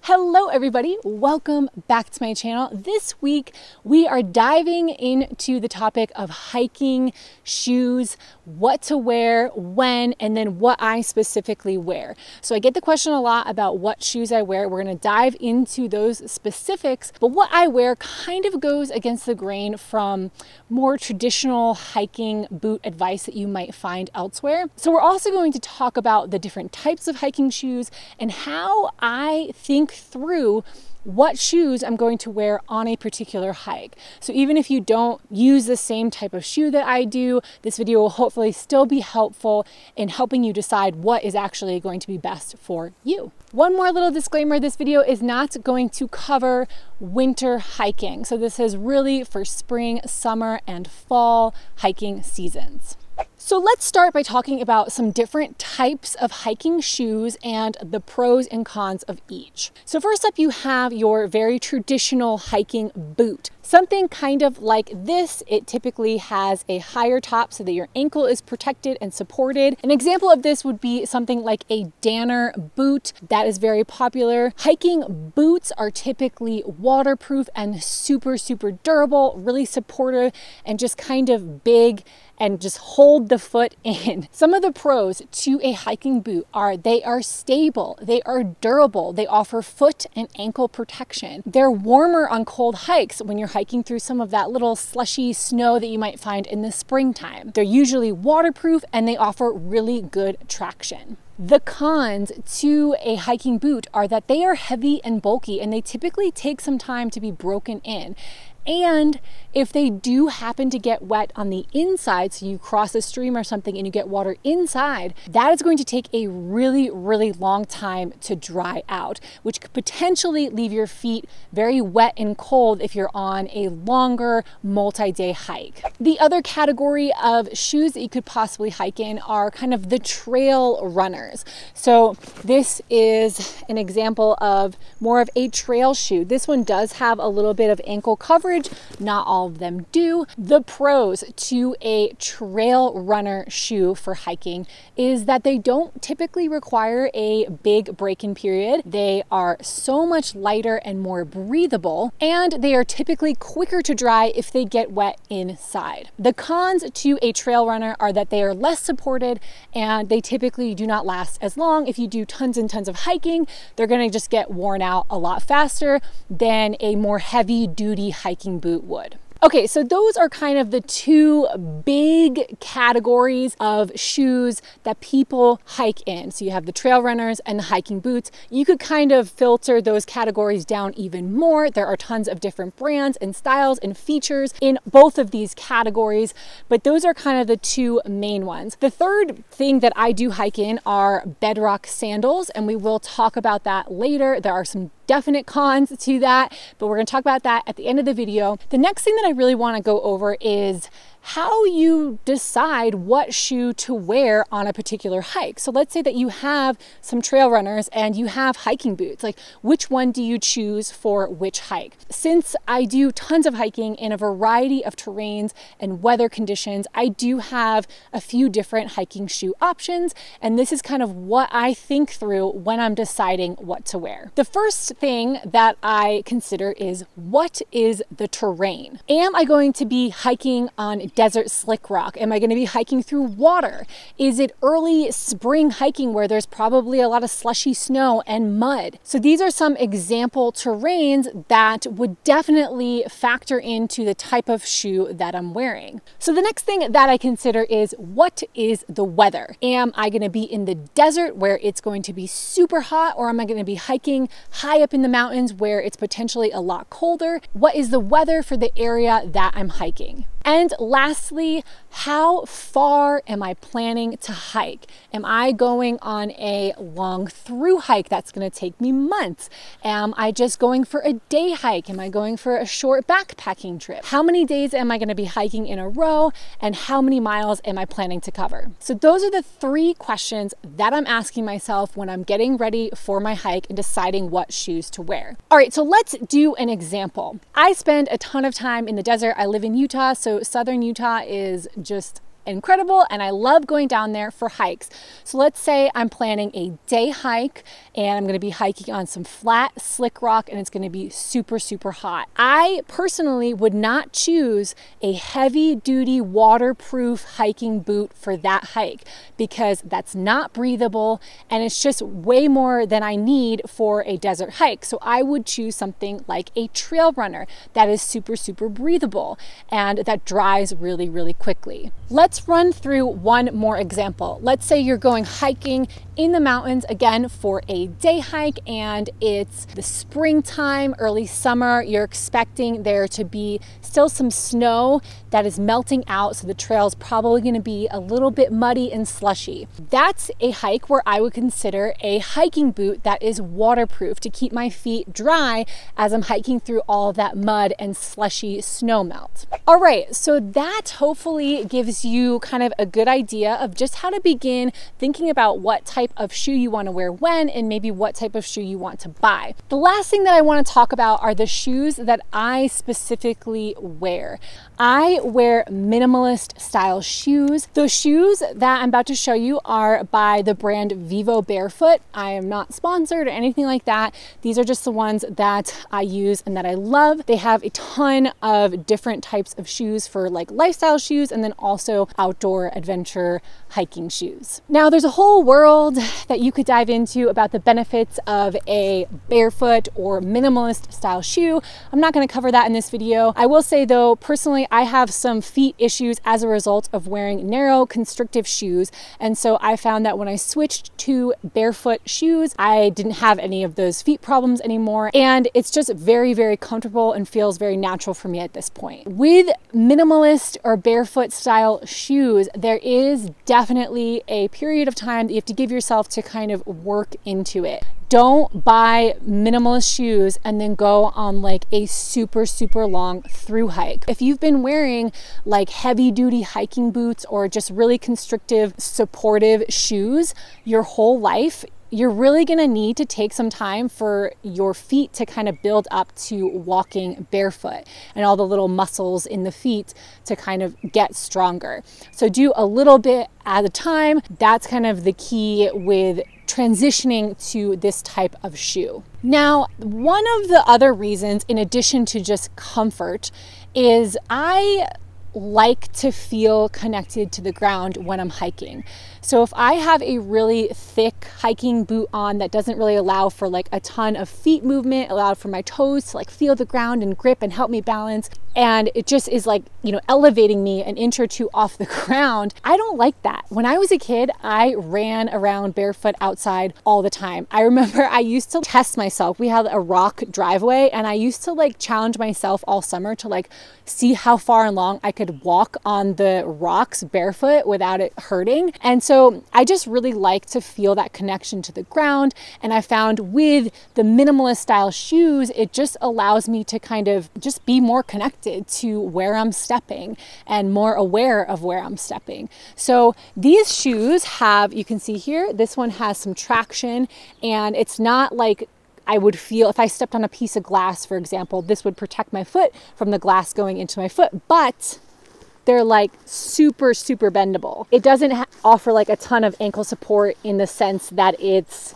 Hello everybody, welcome back to my channel. This week we are diving into the topic of hiking shoes, what to wear, when, and then what I specifically wear. So I get the question a lot about what shoes I wear. We're going to dive into those specifics, but what I wear kind of goes against the grain from more traditional hiking boot advice that you might find elsewhere. So we're also going to talk about the different types of hiking shoes and how I think through what shoes I'm going to wear on a particular hike. So even if you don't use the same type of shoe that I do, this video will hopefully still be helpful in helping you decide what is actually going to be best for you. One more little disclaimer, this video is not going to cover winter hiking. So this is really for spring, summer, and fall hiking seasons. So let's start by talking about some different types of hiking shoes and the pros and cons of each. So first up, you have your very traditional hiking boot. Something kind of like this. It typically has a higher top so that your ankle is protected and supported. An example of this would be something like a Danner boot that is very popular. Hiking boots are typically waterproof and super durable, really supportive, and just kind of big and just hold the foot in. Some of the pros to a hiking boot are they are stable, they are durable, they offer foot and ankle protection. They're warmer on cold hikes when you're hiking through some of that little slushy snow that you might find in the springtime. They're usually waterproof and they offer really good traction. The cons to a hiking boot are that they are heavy and bulky and they typically take some time to be broken in. And if they do happen to get wet on the inside, so you cross a stream or something and you get water inside, that is going to take a really long time to dry out, which could potentially leave your feet very wet and cold if you're on a longer multi-day hike. The other category of shoes that you could possibly hike in are kind of the trail runners. So this is an example of more of a trail shoe. This one does have a little bit of ankle coverage. Not all of them do. The pros to a trail runner shoe for hiking is that they don't typically require a big break-in period. They are so much lighter and more breathable, and they are typically quicker to dry if they get wet inside. The cons to a trail runner are that they are less supported and they typically do not last as long. If you do tons and tons of hiking, they're going to just get worn out a lot faster than a more heavy-duty hiking boot would. Okay, so those are kind of the two big categories of shoes that people hike in. So you have the trail runners and the hiking boots. You could kind of filter those categories down even more. There are tons of different brands and styles and features in both of these categories, but those are kind of the two main ones. The third thing that I do hike in are bedrock sandals, and we will talk about that later. There are some definite cons to that, but we're going to talk about that at the end of the video. The next thing that I really want to go over is how you decide what shoe to wear on a particular hike. So let's say that you have some trail runners and you have hiking boots. Like, which one do you choose for which hike? Since I do tons of hiking in a variety of terrains and weather conditions, I do have a few different hiking shoe options, and this is kind of what I think through when I'm deciding what to wear. The first thing that I consider is, what is the terrain? Am I going to be hiking on desert slick rock? Am I going to be hiking through water? Is it early spring hiking where there's probably a lot of slushy snow and mud? So these are some example terrains that would definitely factor into the type of shoe that I'm wearing. So the next thing that I consider is, what is the weather? Am I going to be in the desert where it's going to be super hot, or am I going to be hiking high up in the mountains where it's potentially a lot colder? What is the weather for the area that I'm hiking? And lastly, how far am I planning to hike? Am I going on a long through hike that's going to take me months? Am I just going for a day hike? Am I going for a short backpacking trip? How many days am I going to be hiking in a row? And how many miles am I planning to cover? So those are the three questions that I'm asking myself when I'm getting ready for my hike and deciding what shoes to wear. All right, so let's do an example. I spend a ton of time in the desert. I live in Utah, so southern Utah is just incredible and I love going down there for hikes. So let's say I'm planning a day hike and I'm going to be hiking on some flat, slick rock and it's going to be super, super hot. I personally would not choose a heavy duty waterproof hiking boot for that hike because that's not breathable and it's just way more than I need for a desert hike. So I would choose something like a trail runner that is super, super breathable and that dries really, really quickly. Let's run through one more example. Let's say you're going hiking in the mountains again for a day hike and it's the springtime, early summer. You're expecting there to be still some snow that is melting out, so the trail's probably going to be a little bit muddy and slushy. That's a hike where I would consider a hiking boot that is waterproof to keep my feet dry as I'm hiking through all of that mud and slushy snow melt. All right, so that hopefully gives you kind of a good idea of just how to begin thinking about what type of shoe you want to wear when and maybe what type of shoe you want to buy. The last thing that I want to talk about are the shoes that I specifically wear. I wear minimalist style shoes. Those shoes that I'm about to show you are by the brand Vivo Barefoot. I am not sponsored or anything like that. These are just the ones that I use and that I love. They have a ton of different types of shoes for like lifestyle shoes and then also outdoor adventure hiking shoes. Now there's a whole world that you could dive into about the benefits of a barefoot or minimalist style shoe. I'm not going to cover that in this video. I will say though, personally, I have some feet issues as a result of wearing narrow constrictive shoes. And so I found that when I switched to barefoot shoes, I didn't have any of those feet problems anymore. And it's just very, very comfortable and feels very natural for me at this point. With minimalist or barefoot style shoes, there is definitely a period of time that you have to give yourself to kind of work into it. Don't buy minimalist shoes and then go on like a super, super long through hike. If you've been wearing like heavy duty hiking boots or just really constrictive, supportive shoes your whole life, you're really gonna need to take some time for your feet to kind of build up to walking barefoot and all the little muscles in the feet to kind of get stronger. So do a little bit at a time. That's kind of the key with transitioning to this type of shoe. Now, one of the other reasons, in addition to just comfort, is I like to feel connected to the ground when I'm hiking. So if I have a really thick hiking boot on that doesn't really allow for like a ton of feet movement, allow for my toes to like feel the ground and grip and help me balance, and it just is like, you know, elevating me an inch or two off the ground, I don't like that. When I was a kid, I ran around barefoot outside all the time. I remember I used to test myself. We had a rock driveway and I used to like challenge myself all summer to like see how far and long I could walk on the rocks barefoot without it hurting. And so I just really like to feel that connection to the ground. And I found with the minimalist style shoes, it just allows me to kind of just be more connected to where I'm stepping and more aware of where I'm stepping. So these shoes have, you can see here, this one has some traction and it's not like I would feel if I stepped on a piece of glass, for example, this would protect my foot from the glass going into my foot, but they're like super, super bendable. It doesn't offer like a ton of ankle support in the sense that it's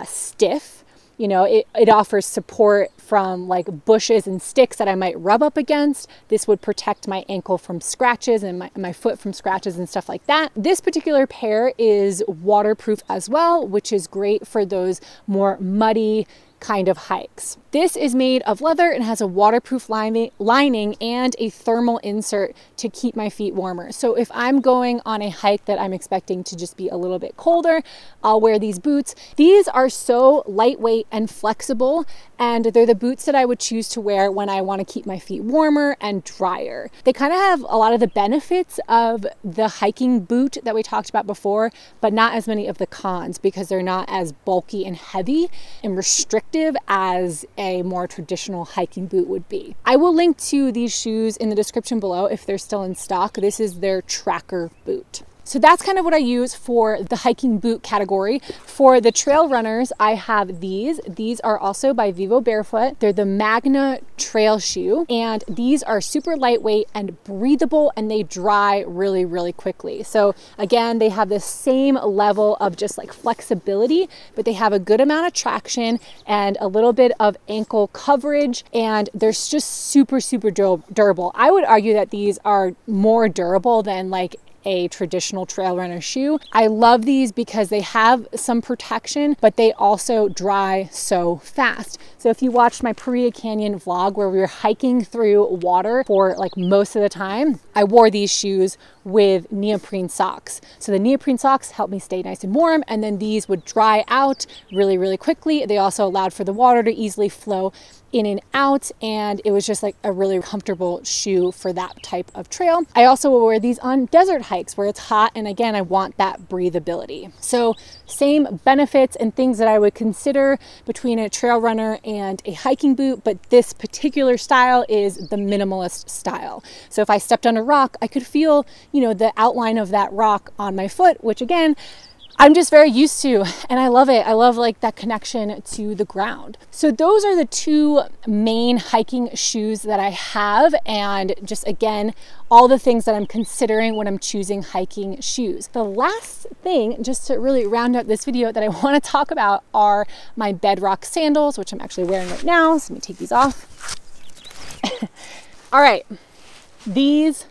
stiff. You know, it offers support from like bushes and sticks that I might rub up against. This would protect my ankle from scratches and my foot from scratches and stuff like that. This particular pair is waterproof as well, which is great for those more muddy kind of hikes. This is made of leather and has a waterproof lining and a thermal insert to keep my feet warmer. So if I'm going on a hike that I'm expecting to just be a little bit colder, I'll wear these boots. These are so lightweight and flexible, and they're the boots that I would choose to wear when I want to keep my feet warmer and drier. They kind of have a lot of the benefits of the hiking boot that we talked about before, but not as many of the cons because they're not as bulky and heavy and restrictive as a more traditional hiking boot would be. I will link to these shoes in the description below if they're still in stock. This is their tracker boot. So that's kind of what I use for the hiking boot category. For the trail runners, I have these. These are also by Vivo Barefoot. They're the Magna Trail Shoe, and these are super lightweight and breathable, and they dry really, really quickly. So again, they have the same level of just like flexibility, but they have a good amount of traction and a little bit of ankle coverage, and they're just super, super durable. I would argue that these are more durable than like a traditional trail runner shoe. I love these because they have some protection, but they also dry so fast. So if you watched my Paria Canyon vlog where we were hiking through water for like most of the time, I wore these shoes with neoprene socks. So the neoprene socks helped me stay nice and warm, and then these would dry out really, really quickly. They also allowed for the water to easily flow in and out, and it was just like a really comfortable shoe for that type of trail. I also will wear these on desert hikes where it's hot, and again, I want that breathability. So same benefits and things that I would consider between a trail runner and a hiking boot, but this particular style is the minimalist style. So if I stepped on a rock, I could feel, you know, the outline of that rock on my foot, which again, I'm just very used to, and I love it. I love like that connection to the ground. So those are the two main hiking shoes that I have, and just again, all the things that I'm considering when I'm choosing hiking shoes. The last thing, just to really round out this video, that I want to talk about are my Bedrock sandals, which I'm actually wearing right now. So let me take these off. All right, these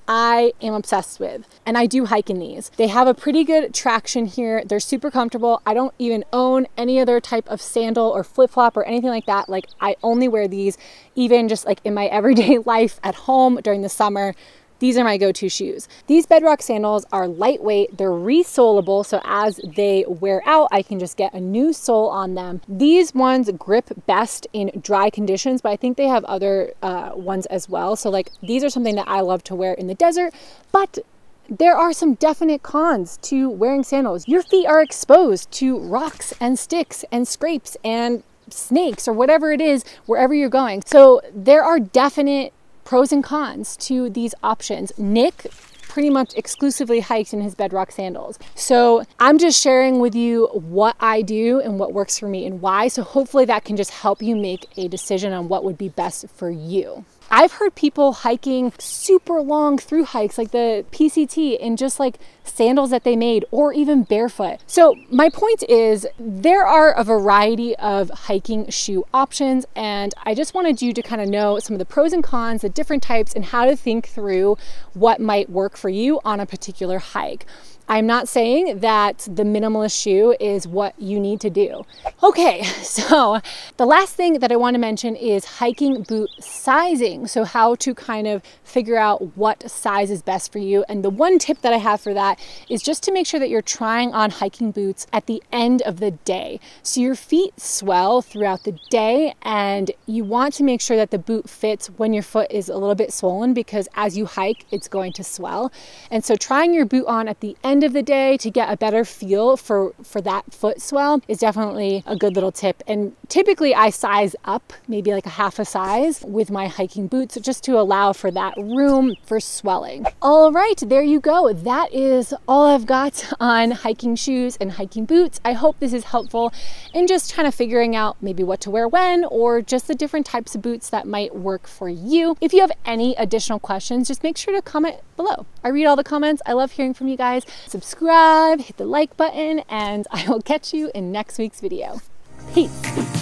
I am obsessed with, and I do hike in these. They have a pretty good traction here. They're super comfortable. I don't even own any other type of sandal or flip-flop or anything like that. Like, I only wear these even just like in my everyday life at home during the summer. These are my go-to shoes. These Bedrock sandals are lightweight, they're resolable, so as they wear out, I can just get a new sole on them. These ones grip best in dry conditions, but I think they have other ones as well. So like, these are something that I love to wear in the desert, but there are some definite cons to wearing sandals. Your feet are exposed to rocks and sticks and scrapes and snakes or whatever it is, wherever you're going. So there are definite pros and cons to these options. Nick pretty much exclusively hikes in his Bedrock sandals. So I'm just sharing with you what I do and what works for me and why. So hopefully that can just help you make a decision on what would be best for you. I've heard people hiking super long through hikes like the PCT in just like sandals that they made, or even barefoot. So my point is, there are a variety of hiking shoe options, and I just wanted you to kind of know some of the pros and cons, the different types, and how to think through what might work for you on a particular hike. I'm not saying that the minimalist shoe is what you need to do. Okay, so the last thing that I want to mention is hiking boot sizing. So how to kind of figure out what size is best for you. And the one tip that I have for that is just to make sure that you're trying on hiking boots at the end of the day. So your feet swell throughout the day, and you want to make sure that the boot fits when your foot is a little bit swollen, because as you hike, it's going to swell. And so trying your boot on at the end of the day to get a better feel for that foot swell is definitely a good little tip. And typically I size up maybe like a half a size with my hiking boots, just to allow for that room for swelling. All right, there you go. That is all I've got on hiking shoes and hiking boots. I hope this is helpful in just kind of figuring out maybe what to wear when, or just the different types of boots that might work for you. If you have any additional questions, just make sure to comment below. I read all the comments. I love hearing from you guys. Subscribe, hit the like button, and I will catch you in next week's video. Peace.